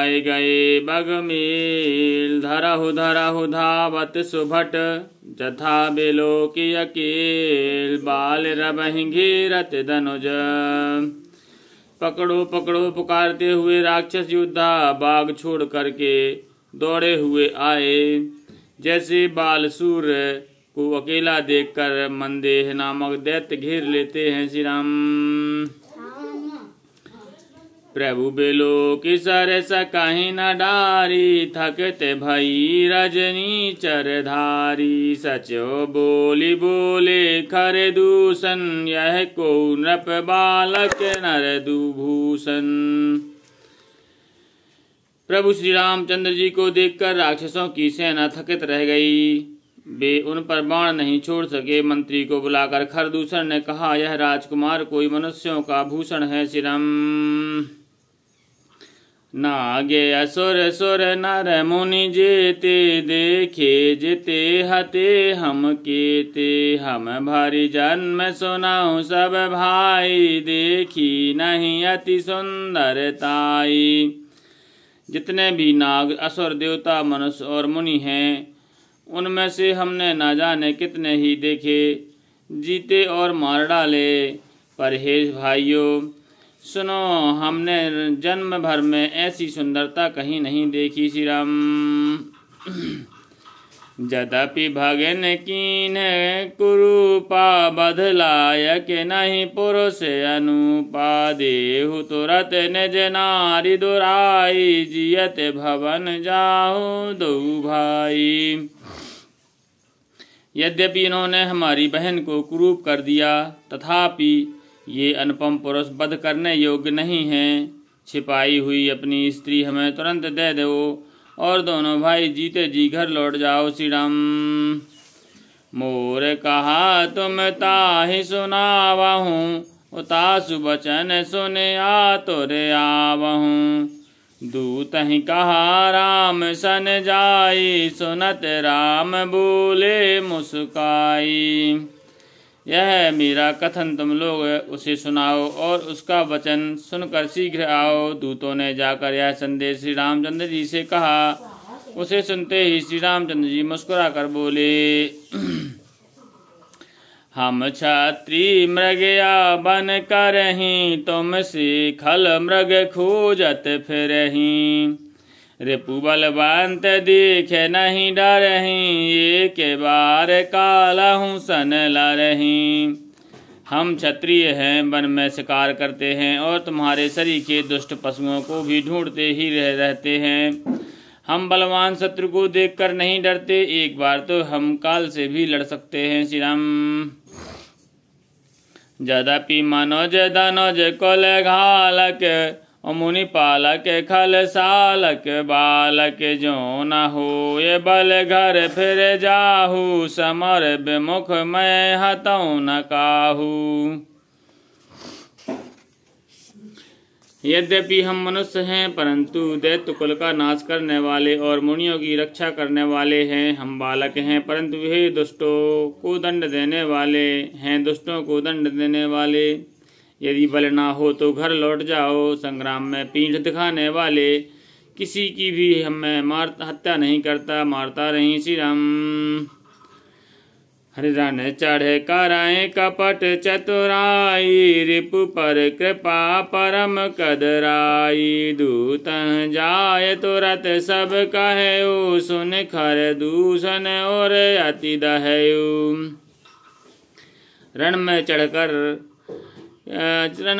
जाय गए बगमेल। धरहु धावत सुभट जथा बेलो की अकेल। बाल रबहि घेरत धनुज पकड़ो पकड़ो पुकारते हुए राक्षस योद्धा बाग छोड़ करके दौड़े हुए आए। जैसे बालसूर को अकेला देखकर मंदेह नामक दैत्य घेर लेते हैं। श्री राम। प्रभु बेलो की सरस कहीं न डारी। थकते भई रजनी चरधारी। सचो बोली बोले खरे दूषण। यह को नृप बालक नर दुभूषण। प्रभु श्री रामचंद्र जी को देखकर राक्षसों की सेना थकित रह गई। वे उन पर बाण नहीं छोड़ सके। मंत्री को बुलाकर खरदूषण ने कहा, यह राजकुमार कोई मनुष्यों का भूषण है। श्री राम। नागे असुर सुर नर मुनि जेते। देखे जेते हते हम केते। हम भारी जन्म सुनाऊं सब भाई। देखी नहीं अति सुंदरताई। जितने भी नाग असुर देवता मनुष्य और मुनि हैं, उनमें से हमने न जाने कितने ही देखे, जीते और मार डाले। पर हे भाइयों सुनो, हमने जन्म भर में ऐसी सुंदरता कहीं नहीं देखी। श्री राम। यद्यपि भगन कीन कुरूपा। बदलायक नहीं पुरुष अनुपा। देहु तुरत निज नारी दुराई। जियत भवन जाहु दो भाई। यद्यपि इन्होंने हमारी बहन को कुरूप कर दिया, तथापि ये अनुपम पुरुष वध करने योग्य नहीं हैं। छिपाई हुई अपनी स्त्री हमें तुरंत दे दो और दोनों भाई जीते जी घर लौट जाओ। श्री राम। मोर कहा तुम ताहि सुनावहूँ। उतासु बचन सुने आतुर आवहूँ। दूत ही कहा राम सन जाई। सुनत राम बोले मुस्काई। यह मेरा कथन तुम लोग उसे सुनाओ और उसका वचन सुनकर शीघ्र आओ। दूतों ने जाकर यह संदेश श्री रामचंद्र जी से कहा। उसे सुनते ही श्री रामचंद्र जी मुस्कुरा कर बोले, हम क्षत्रिय मृगया बन करहीं। तुमसे खल मृग खोजत फिरहीं। रिपु बलवंत देखे नहीं डरहीं। एक बार कालहूँ सन लरहीं। हम क्षत्रिय हैं, वन में शिकार करते हैं और तुम्हारे सरीखे दुष्ट पशुओं को भी ढूंढते ही रहते हैं। हम बलवान शत्रु को देखकर नहीं डरते। एक बार तो हम काल से भी लड़ सकते हैं। श्री राम। यद्यपि मनोज धनुज कुल घालक। मुनि पालक खल सालक बालक। जो न हो ये बल घर फिर जाहू। समर विमुख मैं हतऊ न काहू। यद्यपि हम मनुष्य हैं, परंतु दैत्य कुल का नाश करने वाले और मुनियों की रक्षा करने वाले हैं। हम बालक हैं, परंतु वे दुष्टों को दंड देने वाले हैं। दुष्टों को दंड देने वाले। यदि बल ना हो तो घर लौट जाओ। संग्राम में पीठ दिखाने वाले। किसी की भी हमें हत्या नहीं करता, मारता नहीं। श्री राम। हरिरण चढ़े कराए कपट चतुराई। रिपु पर कृपा परम कदराई। दूत जाय तुरत सब कहेउ। सुन खर दूषण और अति दहेउ। रण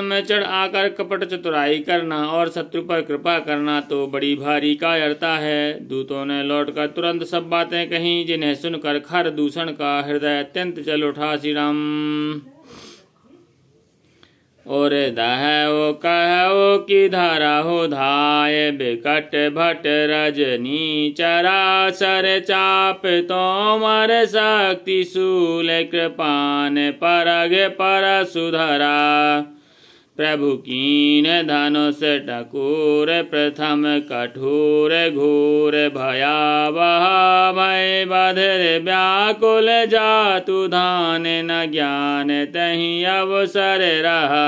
में चढ़ आकर कपट चतुराई करना और शत्रु पर कृपा करना तो बड़ी भारी कायरता है। दूतों ने लौटकर तुरंत सब बातें कहीं, जिन्हें सुनकर खरदूषण का हृदय अत्यंत चल उठा। श्री राम। और दहो कहो कि धरा हो धाय। बिकट भट रजनी चराचर चाप। तोमर शक्ति शूल कृपान परग पर सुधरा। प्रभु कीन धनुष टकोर। प्रथम कठोर घोर भयावह। भय बधिर व्याकुल जातु धान। न ज्ञान तहि अवसर रहा।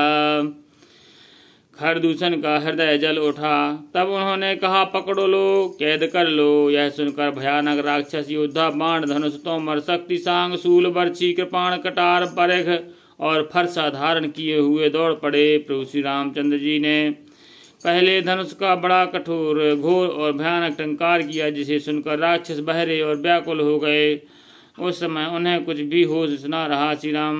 खरदूषण का हृदय जल उठा। तब उन्होंने कहा, पकड़ो लो, कैद कर लो। यह सुनकर भयानक राक्षस योद्धा बाण, धनुष, तोमर, शक्ति, सांग, शूल, बर्छी, कृपाण, कटार, बरख और फरसा धारण किए हुए दौड़ पड़े। प्रभु श्री रामचंद्र जी ने पहले धनुष का बड़ा कठोर, घोर और भयानक टंकार किया, जिसे सुनकर राक्षस बहरे और व्याकुल हो गए। उस समय उन्हें कुछ भी होश न रहा। श्री राम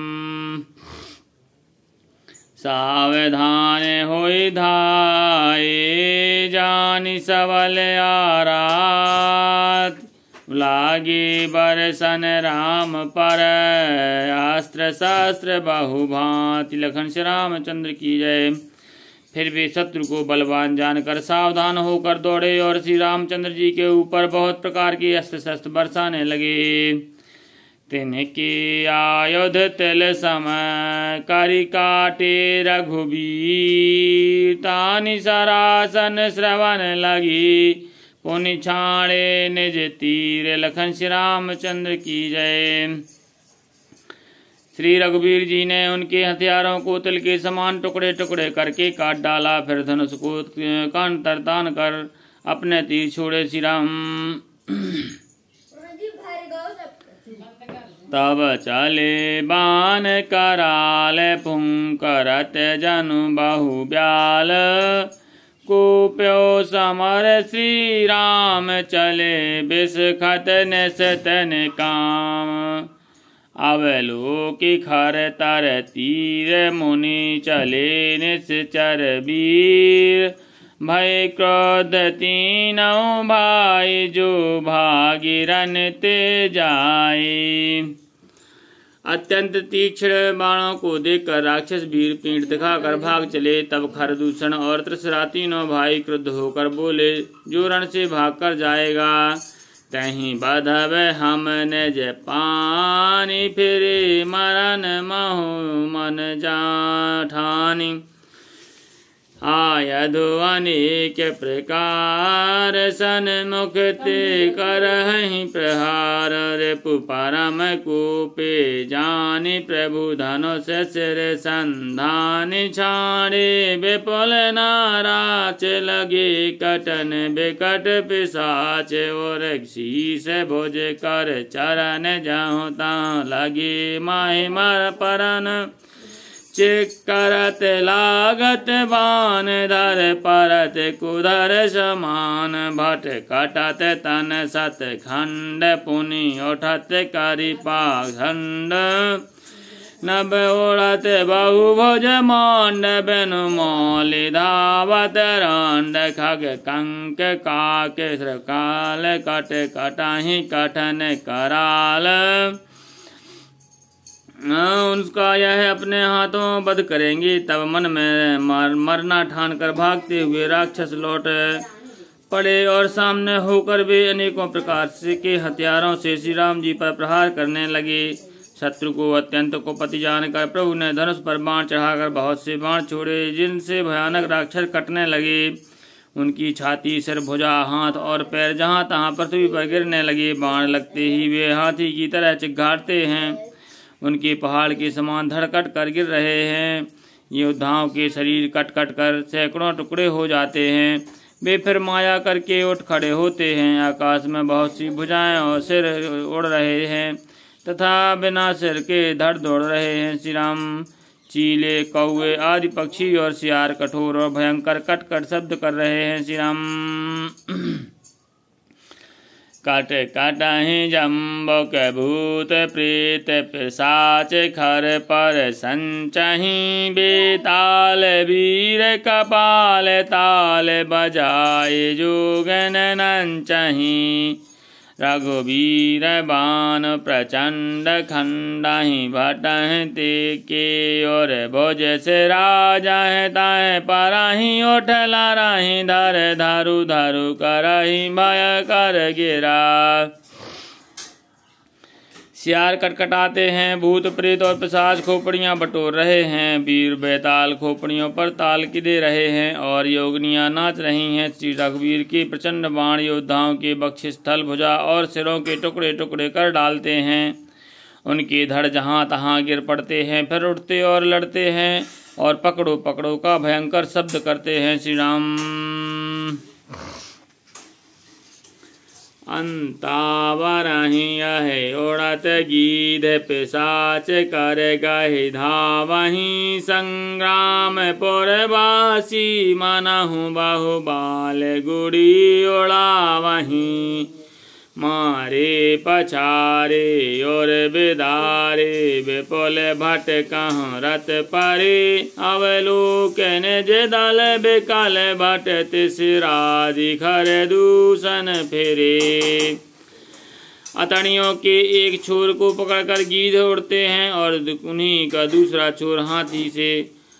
सावधान होई धाये, जानि सबल आरात। लागे बरसन राम पर, अस्त्र शस्त्र बहुभांति। लखन श्री रामचंद्र की जय। फिर वे शत्रु को बलवान जानकर सावधान होकर दौड़े और श्री रामचंद्र जी के ऊपर बहुत प्रकार के अस्त्र शस्त्र बरसाने लगे। तिनके आयुध तिल सम, करि काटे रघुबीर। तानि सरासन श्रवण लगी, पुनि छाड़े निज तीर। लखन श्री रामचंद्र की जय। श्री रघुवीर जी ने उनके हथियारों को तिल के समान टुकड़े टुकड़े करके काट डाला। फिर धनुष को कान तान कर अपने तीर छोड़े। श्री राम तब चले बाण कराल, पुंकरत जनु बहु ब्याल। कुप्यो समर श्री राम चले, बिसखत निस्तन काम। अवलोकि खर तर तीर, मुनि चले निश्चर वीर। भय क्रोध तीनों भाई, जो भागीरन ते जाए। अत्यंत तीक्ष्ण बाणों को देखकर राक्षस वीर पीठ दिखाकर भाग चले। तब खरदूषण और त्रिशरा तीनों भाई क्रुद्ध होकर बोले, जो रण से भागकर जाएगा, तहीं बधब हम निज पानी। फिरे मरण महु मन जाठानी। आयधु अनेक प्रकार, सन्मुख ते करहि प्रहार। रिपु परम कोपे जानि, प्रभु धनुष सिर संधानि। छाड़े विपुल नाराच, लगे कटन बिकट पिशाच। और शीस भुज कर चरण, जाहु तां लगे माहि मर परन। चिकरत लागत बान, धर परत कुधर समान। भट कटत तन सत खंड, पुनि उठत करि पाखंड। नभ ओढ़त बहुभुज मांड, बेनु मौलि धावत रांड। खग कंक काक श्रकाल, कट कटाहि कठन कराल। उनका यह अपने हाथों वध करेंगे। तब मन में मरना ठान कर भागते हुए राक्षस लौट पड़े और सामने होकर वे अनेकों प्रकार के हथियारों से श्री राम जी पर प्रहार करने लगे। शत्रु को अत्यंत कुपति जानकर प्रभु ने धनुष पर बाण चढ़ाकर बहुत से बाण छोड़े, जिनसे भयानक राक्षस कटने लगे। उनकी छाती, सिर, भुजा, हाथ और पैर जहाँ तहाँ पृथ्वी पर गिरने लगे। बाण लगते ही वे हाथी की तरह चिघाड़ते हैं, उनके पहाड़ के समान धड़कट कर गिर रहे हैं। योद्धाओं के शरीर कट कट कर सैकड़ों टुकड़े हो जाते हैं। वे फिर माया करके उठ खड़े होते हैं। आकाश में बहुत सी भुजाएं और सिर उड़ रहे हैं तथा बिना सिर के धड़ दौड़ रहे हैं। श्री राम चीले, कौवे आदि पक्षी और सियार कठोर और भयंकर कट कट शब्द कर रहे हैं। श्री राम कट कटहि जम्बुक भूत प्रेत पिशाच, खर पर संचहि बेताल। वीर कपाल ताल, बजाए जोगन नंचहि। रघुवीर बाण प्रचंड, खंडहि भटहि ते के। और भुज से राजहि ताहि परहि, उठ लरहि धर धरु धरु करहि भय कर गिरा। सियार कटकटाते हैं, भूत प्रेत और पिशाच खोपड़ियां बटोर रहे हैं। वीर बेताल खोपड़ियों पर ताल दे रहे हैं और योगनियां नाच रही हैं। श्री रघुवीर के प्रचंड बाण योद्धाओं के बक्षस्थल, भुजा और सिरों के टुकड़े टुकड़े कर डालते हैं। उनके धड़ जहाँ तहाँ गिर पड़ते हैं, फिर उठते और लड़ते हैं और पकड़ो पकड़ो का भयंकर शब्द करते हैं श्री राम। अंतावरहि यह ओढ़त गीध पिशाच कर गहि धावहि संग्राम पुरवासी मनहु बहु बाल गुड़ी उड़ावहि मारे पछारे और बिदारे विपुल भट कहं रत परे अवलोकन जे दल बिकल भट तिसरादि खर दूषण फिरे। अतड़ियों के एक छोर को पकड़कर गीध उड़ते हैं और उन्हीं का दूसरा छोर हाथी से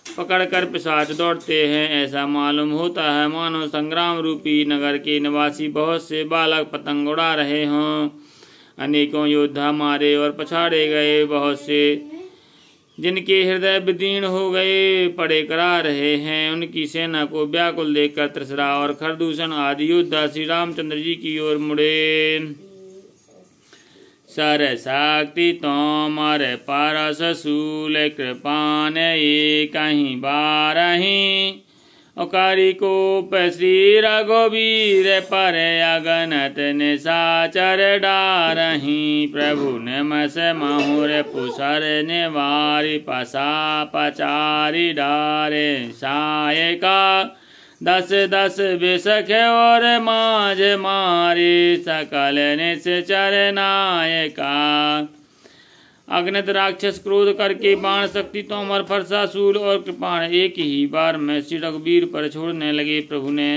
पकड़कर पिशाच दौड़ते हैं। ऐसा मालूम होता है मानो संग्राम रूपी नगर के निवासी बहुत से बालक पतंग उड़ा रहे हों। अनेकों योद्धा मारे और पछाड़े गए, बहुत से जिनके हृदय विदीर्ण हो गए पड़े करा रहे हैं। उनकी सेना को व्याकुल देखकर त्रिशरा और खरदूषण आदि योद्धा श्री रामचंद्र जी की ओर मुड़े। सर शक्ति तोमर परस शूल कृपान ये कहीं बारही ओकारी को श्री रघुवीर पर अगनत निशाचर डारही प्रभु ने मस महुर पुसर निवारी पसा पचारी डारे सायका दस दस बिसख और माझ मारे सकल निश्चर नायका। अग्नित राक्षस क्रोध करके बाण शक्ति तोमर फरसासूल और कृपाण एक ही बार में श्री रघुवीर पर छोड़ने लगे। प्रभु ने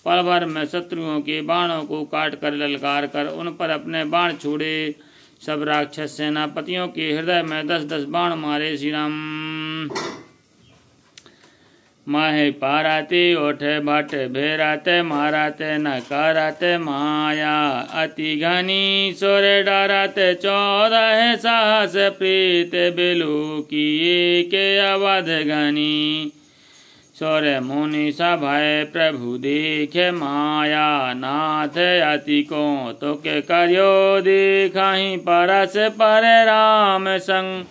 पल भर में शत्रुओं के बाणों को काट कर ललकार कर उन पर अपने बाण छोड़े। सब राक्षस सेनापतियों के हृदय में 10-10 बाण मारे। श्री राम माहे पाराते ओठ भट भेराते माराते न कराते माया अति घनी सोर डराते 14 साहस प्रीत बिलु किए के अवध घनी सोर मुनि सभय प्रभु देखे माया नाथ अति को तो के करियो देखहि परस पर राम संग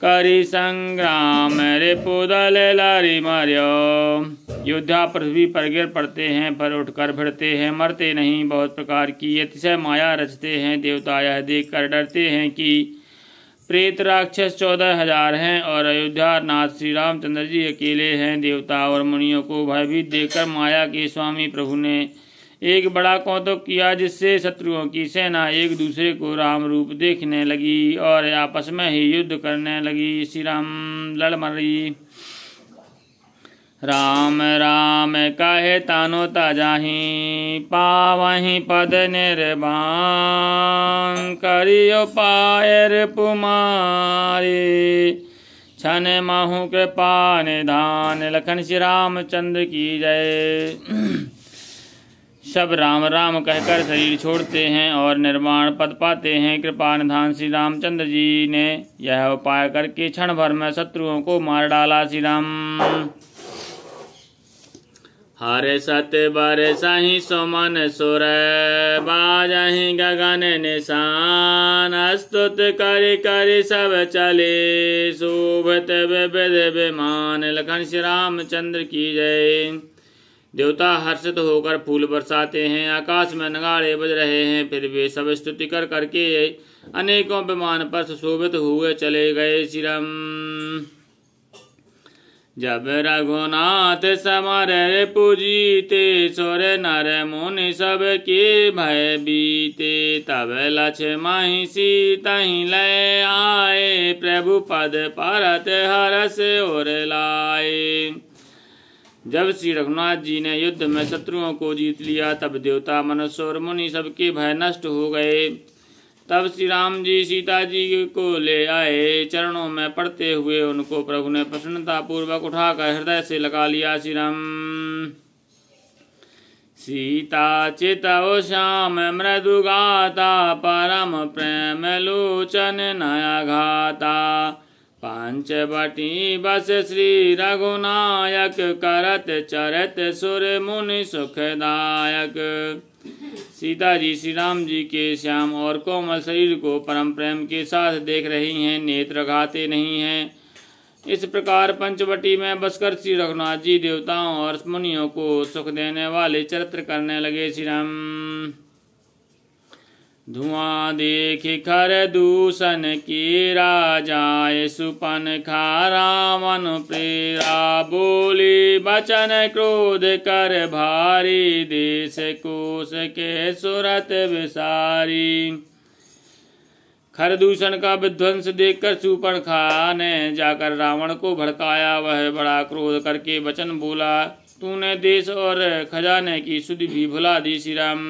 करी संग्राम रे पुदल लारी मार्यो। योद्धा पृथ्वी पर गिर पड़ते हैं पर उठकर भिड़ते हैं, मरते नहीं। बहुत प्रकार की अतिशय माया रचते हैं। देवता यह देख कर डरते हैं कि प्रेत राक्षस 14,000 हैं और अयोध्या नाथ श्री रामचंद्र जी अकेले हैं। देवता और मुनियों को भयभीत देखकर माया के स्वामी प्रभु ने एक बड़ा कौतुक किया, जिससे शत्रुओं की सेना एक दूसरे को राम रूप देखने लगी और आपस में ही युद्ध करने लगी। श्री राम लड़ मरी। राम राम कहे तानो ताजाही पावही पद निर्बाण करियो पायर पुमारे छन माहू कृपा निधान लखन श्री रामचंद्र की जय। सब राम राम कहकर शरीर छोड़ते हैं और निर्वाण पद पाते हैं। कृपा निधान श्री रामचंद्र जी ने यह उपाय करके क्षण भर में शत्रुओं को मार डाला। श्री राम हरे सत्य बर सही सुमन सुर बाजहि गगन निशान स्तुत करि करि सब चले शोभत विविध विमान लखन श्री रामचंद्र की जय। देवता हर्षित होकर फूल बरसाते हैं, आकाश में नगाड़े बज रहे हैं। फिर वे सब स्तुति कर करके अनेकों विमान पर सुशोभित हुए चले गए। श्री राम जब रघुनाथ समर पूजीते सुर नर मुनि सब के भय बीते तब लक्ष्मण सीता ले आए प्रभु पद परत हरस और लाए। जब श्री रघुनाथ जी ने युद्ध में शत्रुओं को जीत लिया तब देवता मनुष्य और मुनि सबके भय नष्ट हो गए। तब श्री राम जी सीता जी को ले आए। चरणों में पड़ते हुए उनको प्रभु ने प्रसन्नता पूर्वक उठाकर हृदय से लगा लिया। श्री राम सीता चितौ श्याम मृदु गाता परम प्रेम लोचन नया घाता पंचवटी बस श्री रघुनायक करत चरत सुर मुनि सुखदायक। सीता जी श्री राम जी के श्याम और कोमल शरीर को परम प्रेम के साथ देख रही हैं, नेत्र घाते नहीं हैं। इस प्रकार पंचवटी में बसकर श्री रघुनाथ जी देवताओं और मुनियों को सुख देने वाले चरित्र करने लगे। श्री राम। धुआं देख खर दूषण की राजाए सुपन खा रावण प्रेरा बोली बचन क्रोध कर भारी देश कोश के सुरत विसारी। खरदूषण का विध्वंस देखकर शूर्पणखा ने जाकर रावण को भड़काया। वह बड़ा क्रोध करके वचन बोला, तूने देश और खजाने की सुध भी भुला दी। श्री राम।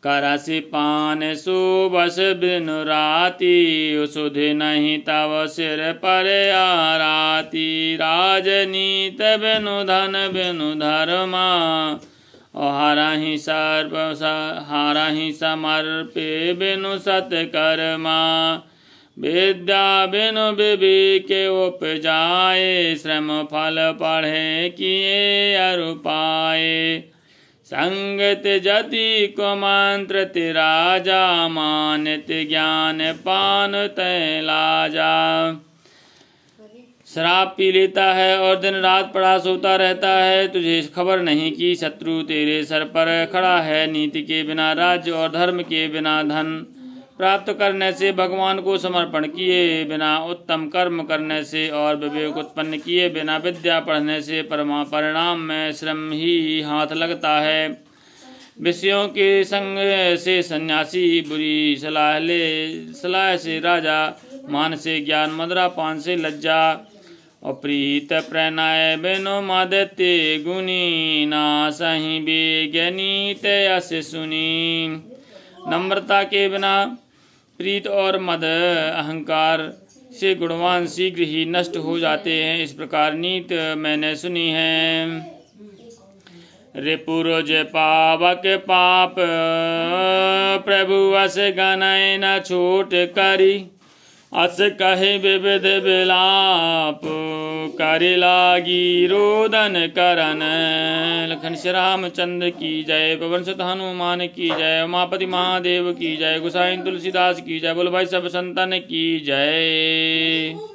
करसि पान सो बस बिनु राती सुध नहीं तव सिर पर आराती। राजनीत बिनु धन बिनु धर्मा हारहि समर्पे बिनु सत्कर्मा। विद्या बिनु विवेक उपजाए श्रम फल पढ़े किए अरु पाए। संगत जति को मंत्र राजा मानित ज्ञान पान तैलाजा। शराब पी लेता है और दिन रात पड़ा सोता रहता है। तुझे खबर नहीं कि शत्रु तेरे सर पर खड़ा है। नीति के बिना राज्य और धर्म के बिना धन प्राप्त करने से, भगवान को समर्पण किए बिना, उत्तम कर्म करने से और विवेक उत्पन्न किए बिना विद्या पढ़ने से परिणाम में श्रम ही हाथ लगता है। विषयों के संग से सन्यासी, बुरी सलाह से राजा, मान से ज्ञान, मदिरा पान से लज्जा और प्रीत प्रणय बिनु मदते गुनी। ना सही बेगनीत यस सुनी। नम्रता के बिना प्रीत और मद अहंकार से गुणवान शीघ्र ही नष्ट हो जाते हैं। इस प्रकार नीत मैंने सुनी है। रिपुरुज पावक पाप प्रभु अस गनय न छोट करी। अस कहे विविध विलाप करि लागी रोदन करन। लखन श्री रामचंद्र की जय। पवन सुत हनुमान की जय। उमापति महादेव की जय। गोसाई तुलसीदास की जय। बोलो भाई सब संतन की जय।